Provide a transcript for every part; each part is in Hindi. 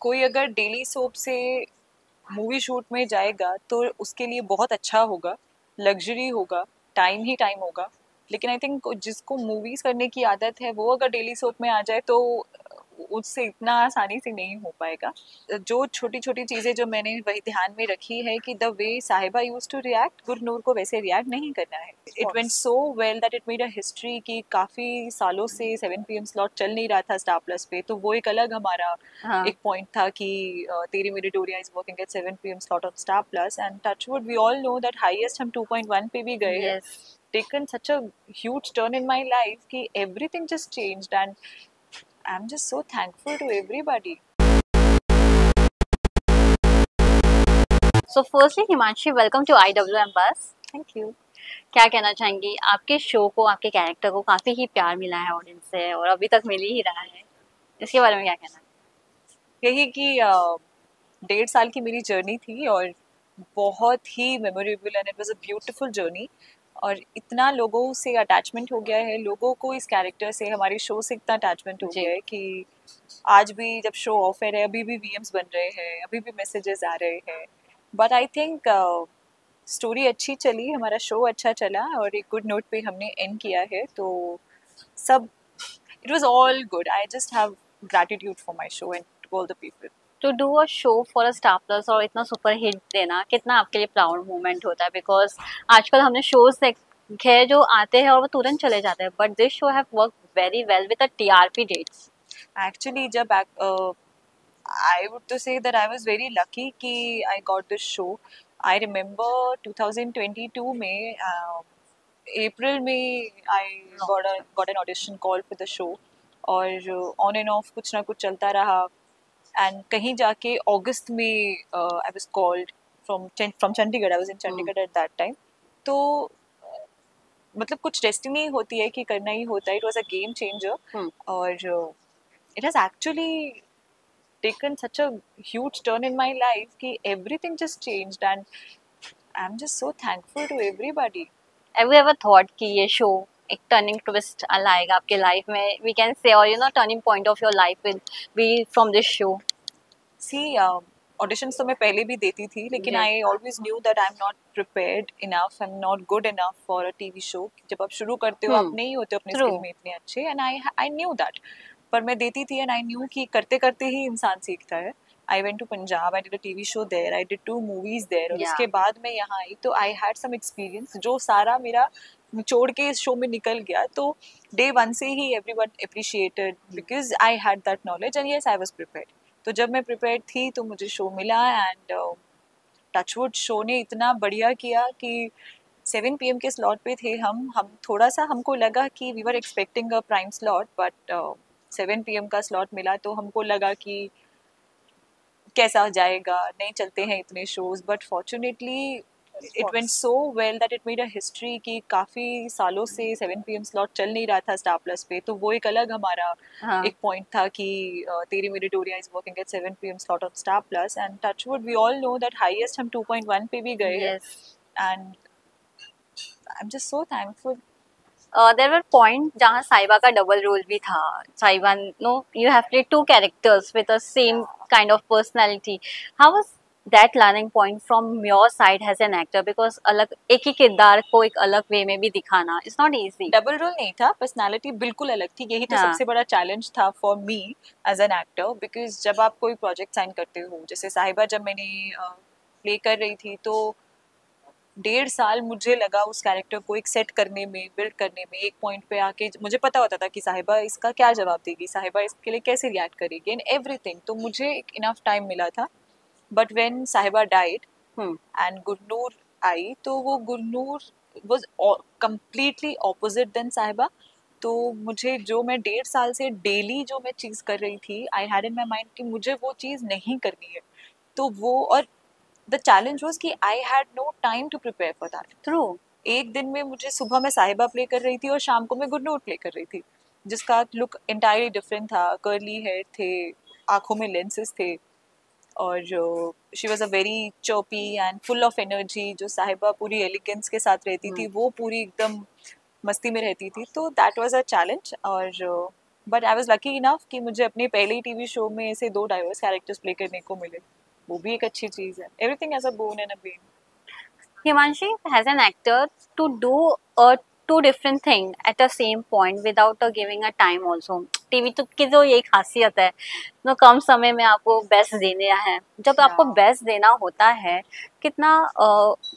कोई अगर डेली सोप से मूवी शूट में जाएगा तो उसके लिए बहुत अच्छा होगा, लग्जरी होगा, टाइम ही टाइम होगा। लेकिन आई थिंक जिसको मूवीज करने की आदत है वो अगर डेली सोप में आ जाए तो उससे इतना आसानी से नहीं हो पाएगा। जो छोटी छोटी चीज़ें जो मैंने वही ध्यान में रखी है कि द वे साहिबा यूज टू रिएक्ट, गुरनूर को वैसे रिएक्ट नहीं करना है। It went so well that it made a history कि काफ़ी सालों से 7 PM स्लॉट चल नहीं रहा था स्टार प्लस पे, तो वो एक अलग हमारा हाँ एक पॉइंट था कि Teri Meri Doriyaan is working at 7 PM slot on Star Plus and touchwood we all know that highest हम 2.1 पे भी गए हैं। Yes. Taken such a huge turn in my life कि everything just changed and I'm just so thankful to everybody. So firstly Himanshi, welcome to IWM buzz. Thank you. क्या कहना चाहेंगी? आपके शो को, आपके कैरेक्टर को काफी ही प्यार मिला है ऑडियंस से और अभी तक मिल ही रहा है, इसके बारे में क्या कहना है? यही कि 1.5 साल की मेरी जर्नी थी और बहुत ही memorable and it was a beautiful journey. और इतना लोगों से अटैचमेंट हो गया है, लोगों को इस कैरेक्टर से, हमारे शो से इतना अटैचमेंट हो जी। गया है कि आज भी जब शो ऑफ है अभी भी VMs बन रहे हैं, अभी भी मैसेजेस आ रहे हैं। बट आई थिंक स्टोरी अच्छी चली, हमारा शो अच्छा चला और एक गुड नोट पे हमने एंड किया है, तो सब it was all good. I just have gratitude for my show and to all the people. To do a show for a Star Plus और इतना सुपर हिट देना कितना आपके लिए प्राउड मोमेंट होता है? बिकॉज आजकल हमने शोज देखे हैं जो आते हैं और वो तुरंत चले जाते हैं, but this show have work very well with the TRP rates. Actually जब I would to say that I was very lucky कि I got this show. I remember 2022 में अप्रैल में I got an audition call for the show और ऑन एंड ऑफ कुछ ना कुछ चलता रहा एंड कहीं जाके अगस्त में I was called from Chandigarh. I was in Chandigarh at that time. तो मतलब कुछ डेस्टिनी होती है कि करना ही होता है. It was a game changer और it has actually taken such a huge turn in my life कि everything just changed and I'm just so thankful to everybody. Have you ever thought कि ये शो एक टर्निंग ट्विस्ट लाएगा आपके लाइफ में, वी कैन से, और you know turning point of your life will be from this show? See, auditions तो मैं पहले भी देती थी लेकिन जी। I always knew that I'm not prepared enough, I'm not good enough for a TV show. जब आप शुरू करते हो आप नहीं होते अपने स्किल True. में इतने अच्छे and I knew that. पर मैं देती थी and I knew कि करते करते ही इंसान सीखता है. I went to Punjab, I did a TV show there, I did 2 movies there और Yeah. उसके बाद मैं यहाँ आई तो I had some experience जो सारा मेरा निचोड़ के इस शो में निकल गया. तो day 1 से ही everyone appreciated because I had that knowledge and yes I was prepared. तो जब मैं प्रिपेयर थी तो मुझे शो मिला एंड टचवुड शो ने इतना बढ़िया किया कि 7 PM के स्लॉट पे थे हम थोड़ा सा हमको लगा कि we were expecting a prime slot but 7 PM का स्लॉट मिला तो हमको लगा कि कैसा जाएगा, नहीं चलते हैं इतने shows. But fortunately it went so well that it made a history कि काफ़ी सालों से 7 PM स्लॉट चल नहीं रहा था स्टार प्लस पे, तो वो एक अलग हमारा एक पॉइंट था कि Teri Meri Doriyaan is working at 7 PM slot on Star Plus and touchwood we all know that highest हम 2.1 पे भी गए हैं and I am just so thankful. There were point जहाँ साइबा का डबल रोल भी था. Saiba, no, you have played two characters with the same kind of personality. How was that learning point from your side as an actor? Because अलग एक ही किरदार को एक अलग वे में भी दिखाना it's not easy. Double role नहीं था, पर्सनालिटी बिल्कुल अलग थी. यही तो सबसे बड़ा चैलेंज था for me as an actor because जब आप कोई प्रोजेक्ट साइन करते हो, जैसे साहिबा जब मैंने प्ले कर रही थी तो 1.5 साल मुझे लगा उस कैरेक्टर को एक सेट करने में, बिल्ड करने में. एक पॉइंट पे आके मुझे पता होता था कि साहिबा इसका क्या जवाब देगी, साहिबा इसके लिए कैसे रिएक्ट करेगी एंड एवरीथिंग, तो मुझे एक इनफ टाइम मिला था. But when Sahiba died and Gurnoor आई तो वो Gurnoor was completely opposite than Sahiba. तो मुझे जो मैं 1.5 साल से डेली जो मैं चीज़ कर रही थी, I had in my mind कि मुझे वो चीज़ नहीं करनी है. तो वो और द चैलेंज वाज कि I had no time to prepare for that. True. एक दिन में मुझे सुबह मैं साहिबा प्ले कर रही थी और शाम को मैं गुरनूर प्ले कर रही थी जिसका लुक एंटायरली डिफरेंट था. कर्ली हेयर थे, आंखों में लेंसेज थे और she was a very chirpy and full of energy. जो साहिबा पूरी एलिगेंस के साथ रहती थी वो पूरी एकदम मस्ती में रहती थी. तो दैट वाज अ चैलेंज और but I was lucky enough कि मुझे अपने पहले ही टीवी शो में ऐसे 2 डाइवर्स कैरेक्टर्स प्ले करने को मिले, वो भी एक अच्छी चीज़ है। Everything has a bone and a Ben. Himanshi, as an actor, to do a two different thing at the same point without giving a time also. TV तो की तो यही खासियत है, तो कम समय में आपको बेस्ट देने हैं। जब आपको Yeah. बेस्ट देना होता है, कितना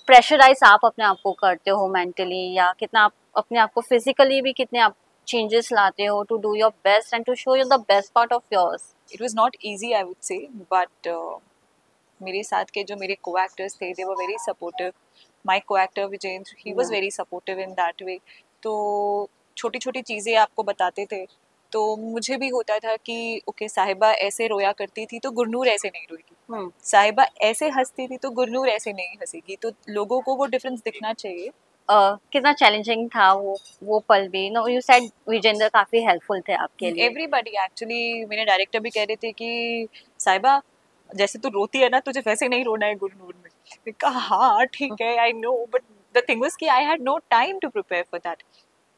प्रेशराइज आप अपने आप को करते हो मेंटली, या कितना आप अपने आप को फिजिकली भी कितने आप चेंजेस लाते हो to do your best and to show you the best part of yours? It was not easy, I would say, but मेरे साथ के जो मेरे को एक्टर्स थे, they were very supportive. My co-actor Vijendra, he was very supportive in that way. तो छोटी छोटी चीज़ें आपको बताते थे, तो मुझे भी होता था कि ओके साहिबा ऐसे रोया करती थी तो गुरनूर ऐसे नहीं रोएगी, साहिबा ऐसे हंसती थी तो गुरनूर ऐसे नहीं हंसेगी, तो लोगों को वो डिफरेंस दिखना चाहिए। कितना चैलेंजिंग था वो पल भी? नो, यू सेड विजेंद्र काफी हेल्पफुल थे आपके लिए। एवरीबॉडी एक्चुअली, मेरे डायरेक्टर भी कह रहे थे कि साहिबा जैसे तू रोती है ना, तुझे वैसे नहीं रोना है गुरनूर में। मैंने कहा हाँ ठीक है, I know, but the thing was कि I had no time to prepare for that.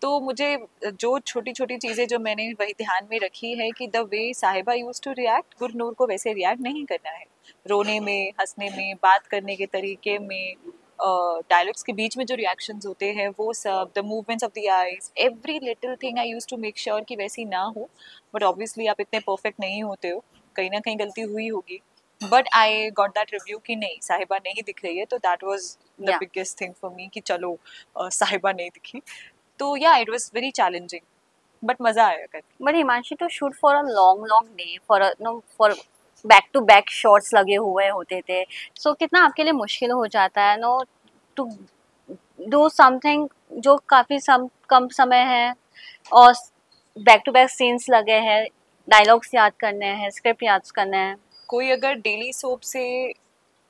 तो मुझे जो छोटी छोटी चीज़ें जो मैंने वही ध्यान में रखी है कि द वे साहिबा यूज टू रिएक्ट, गुरनूर को वैसे रिएक्ट नहीं करना है, रोने में, हंसने में, बात करने के तरीके में, डायलॉग्स के बीच में जो रिएक्शंस होते हैं वो सब, the movements of the eyes, every little thing I use to make sure कि वैसी ना हो। बट ऑब्वियसली आप इतने परफेक्ट नहीं होते हो, कहीं ना कहीं गलती हुई होगी, but I got that review कि नहीं साहिबा नहीं दिख रही है, तो that was the biggest thing for me कि चलो साहिबा नहीं दिखी। तो yeah it was very challenging, but मजा आया करके। But Himanshi, to shoot for a long day, for back to back shots लगे हुए होते थे, सो कितना आपके लिए मुश्किल हो जाता है नो टू डू समथिंग जो काफी कम समय है, और बैक टू बैक सीन्स लगे हैं, डायलॉग्स याद करने हैं, स्क्रिप्ट याद करने हैं। कोई अगर डेली सोप से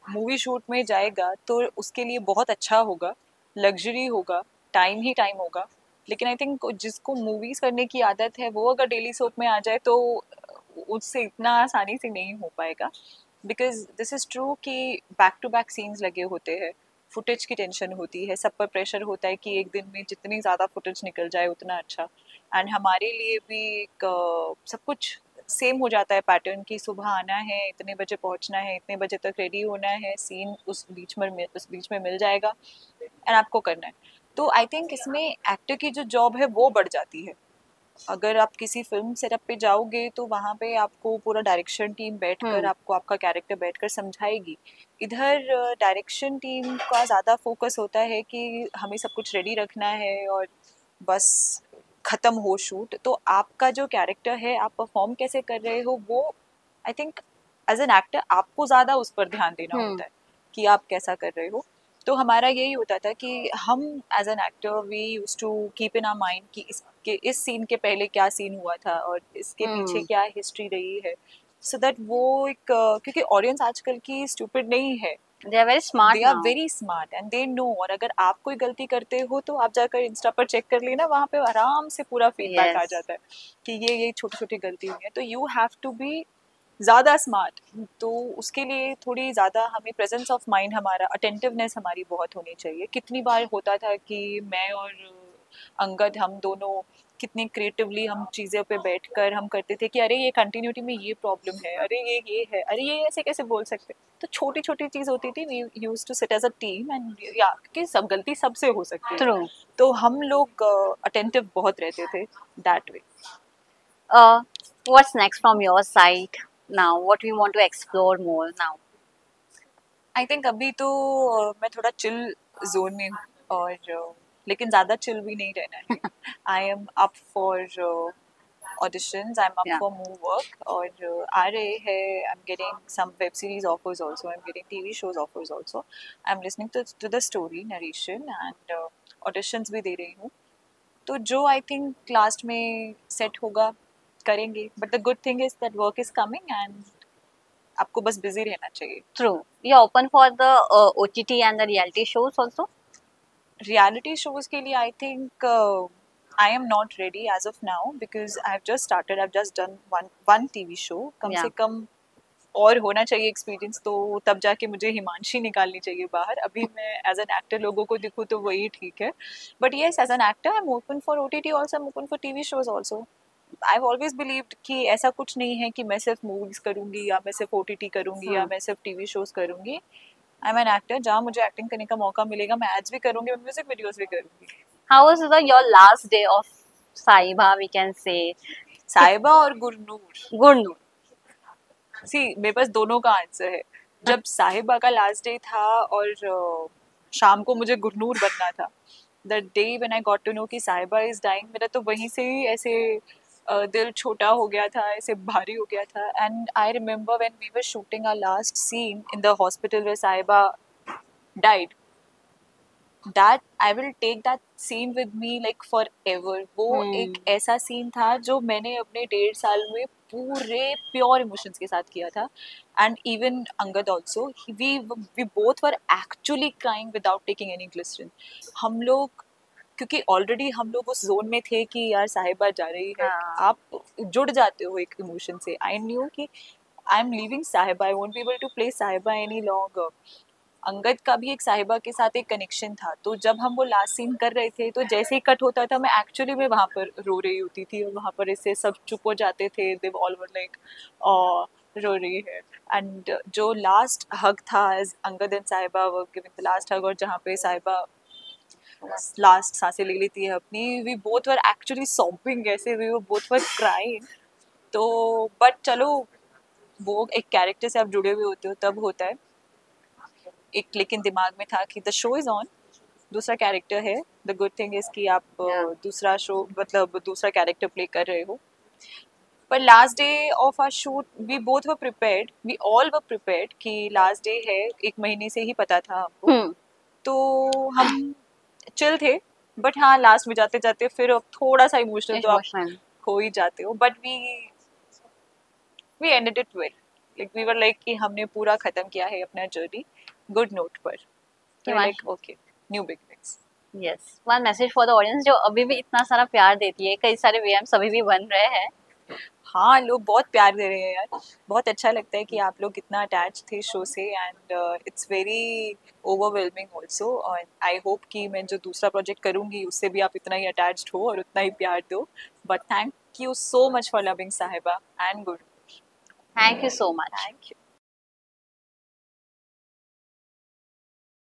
मूवी शूट में जाएगा तो उसके लिए बहुत अच्छा होगा, लग्जरी होगा, टाइम ही टाइम होगा। लेकिन आई थिंक जिसको मूवीज करने की आदत है वो अगर डेली सोप में आ जाए तो उससे इतना आसानी से नहीं हो पाएगा, बिकॉज दिस इज़ ट्रू कि बैक टू बैक सीन्स लगे होते हैं, फुटेज की टेंशन होती है, सब पर प्रेशर होता है कि एक दिन में जितनी ज़्यादा फुटेज निकल जाए उतना अच्छा। एंड हमारे लिए भी एक सब कुछ सेम हो जाता है पैटर्न कि सुबह आना है, इतने बजे पहुंचना है, इतने बजे तक रेडी होना है, सीन उस बीच में मिल जाएगा एंड आपको करना है। तो आई थिंक इसमें एक्टर की जो जॉब है वो बढ़ जाती है। अगर आप किसी फिल्म सेटअप पे जाओगे तो वहाँ पे आपको पूरा डायरेक्शन टीम बैठकर आपको आपका कैरेक्टर बैठकर समझाएगी। इधर डायरेक्शन टीम का ज़्यादा फोकस होता है कि हमें सब कुछ रेडी रखना है और बस ख़त्म हो शूट। तो आपका जो कैरेक्टर है, आप परफॉर्म कैसे कर रहे हो, वो I think as an actor आपको ज़्यादा उस पर ध्यान देना होता है कि आप कैसा कर रहे हो। तो हमारा यही होता था कि हम as an actor we used to keep in our mind कि इस सीन के पहले क्या सीन हुआ था और इसके पीछे क्या हिस्ट्री रही है, सो दैट वो एक क्योंकि ऑडियंस आजकल की स्टूपिड नहीं है, they are very smart, they are very smart and they know. और अगर आप कोई गलती करते हो तो आप जाकर इंस्टा पर चेक कर लेना, वहाँ पे आराम से पूरा फीडबैक आ जाता है कि ये छोटी छोटी गलती हुई है। तो यू हैव टू बी ज़्यादा स्मार्ट, तो उसके लिए थोड़ी ज़्यादा हमें प्रेजेंस ऑफ माइंड, हमारा अटेंटिवनेस हमारी बहुत होनी चाहिए। कितनी बार होता था कि मैं और अंगद हम दोनों कितनी क्रिएटिवली हम चीज़ों पे बैठकर हम करते थे कि अरे ये कंटिन्यूटी में ये प्रॉब्लम है, अरे ये है, अरे ये ऐसे कैसे बोल सकते। तो छोटी छोटी चीज़ होती थी, we used to sit as a team and या कि सब गलती सबसे हो सकती है, तो हम लोग अटेंटिव बहुत रहते थे that way. What's next from your side now? What you want to explore more now? I think अभी तो मैं थोड़ा चिल जोन में हूँ, और लेकिन ज़्यादा चिल भी नहीं रहना है। I am up for auditions, I'm up for more work, और आ रहे हैं, I'm getting some web series offers also, I'm getting TV shows offers also, I'm listening to the story narration and auditions भी दे रही हूँ। तो जो I think last में set होगा करेंगे, but the good thing is that work is coming and आपको बस busy रहना चाहिए। True. You're open for the OTT and the reality shows also? Reality shows के लिए I think I am not ready as of now because I've just started. I've just done one TV show. कम से कम और होना चाहिए एक्सपीरियंस, तो तब जाके मुझे हिमांशी निकालनी चाहिए बाहर। अभी मैं एज एन एक्टर लोगों को दिखूँ तो वही ठीक है, but yes as an actor I am open for OTT also, I'm open for TV shows also. I've always believed कि ऐसा कुछ नहीं है कि मैं सिर्फ मूवीज करूंगी या मैं सिर्फ OTT करूंगी या मैं सिर्फ टीवी शोज करूंगी. I'm an actor. जहाँ मुझे एक्टिंग करने का मौका मिलेगा मैं एड्स भी करूंगी, मैं म्यूजिक वीडियोस भी करूंगी. How was your last day of Saiba, we can say? साहिबा और गुरनूर. Gurnur. सी मेरे पास दोनों का आंसर है. जब साहिबा का लास्ट डे था और शाम को मुझे गुरनूर बनना था, the day when I got to know कि साहिबा इज डाइंग, मेरा तो वहीं से ही ऐसे दिल छोटा हो गया था, ऐसे भारी हो गया था. And I remember when we were shooting our last scene in the hospital where Sahiba died, that I will take that scene with me like forever. वो एक ऐसा सीन था जो मैंने अपने 1.5 साल में पूरे प्योर इमोशंस के साथ किया था. And even Angad also, we both were actually crying without taking any glycerine. हम लोग क्योंकि ऑलरेडी हम लोग उस जोन में थे कि यार साहिबा जा रही है, आप जुड़ जाते हो एक इमोशन से. आई न्यू कि आई am leaving Sahiba, I won't be able to play Sahiba any longer. Angad का भी एक साहिबा के साथ एक कनेक्शन था, तो जब हम वो लास्ट सीन कर रहे थे तो जैसे ही कट होता था मैं एक्चुअली में वहाँ पर रो रही होती थी और वहाँ पर इससे सब चुप हो जाते थे. दे ऑल वर लाइक रो रही है. एंड जो लास्ट हग था एज अंगद एंड साहिबा वर गिविंग द लास्ट हग, और जहाँ पे साहिबा लास्ट सांसें ले लेती है अपनी, we both were actually sobbing, ऐसे वी बोथ वर क्राइंग. तो बट चलो वो एक कैरेक्टर से आप जुड़े हुए होते हो तब होता है. एक लेकिन दिमाग में था कि द शो इज ऑन, दूसरा कैरेक्टर है. द गुड थिंग इज कि आप दूसरा शो मतलब दूसरा कैरेक्टर प्ले कर रहे हो. पर last day of our shoot we both were prepared, we all were prepared कि लास्ट डे है, 1 महीने से ही पता था हमको. तो हम चिल थे, बट हाँ लास्ट में जाते जाते फिर अब थोड़ा सा इमोशनल तो आप हो ही जाते हो. But we ended it well, like we were like कि हमने पूरा खत्म किया है अपना जर्नी गुड नोट पर. Like okay, new beginnings. Yes, one message for the audience जो अभी भी इतना सारा प्यार देती है, कई सारे VMs अभी भी बन रहे हैं. हाँ, लोग बहुत प्यार दे रहे हैं यार, बहुत अच्छा लगता है कि आप लोग इतना अटैच थे शो से. And it's very overwhelming also. I hope कि मैं जो दूसरा प्रोजेक्ट करूँगी उससे भी आप इतना ही अटैच्ड हो और उतना ही प्यार दो. But thank you so much for loving Sahiba and good. Thank you so much. Thank you.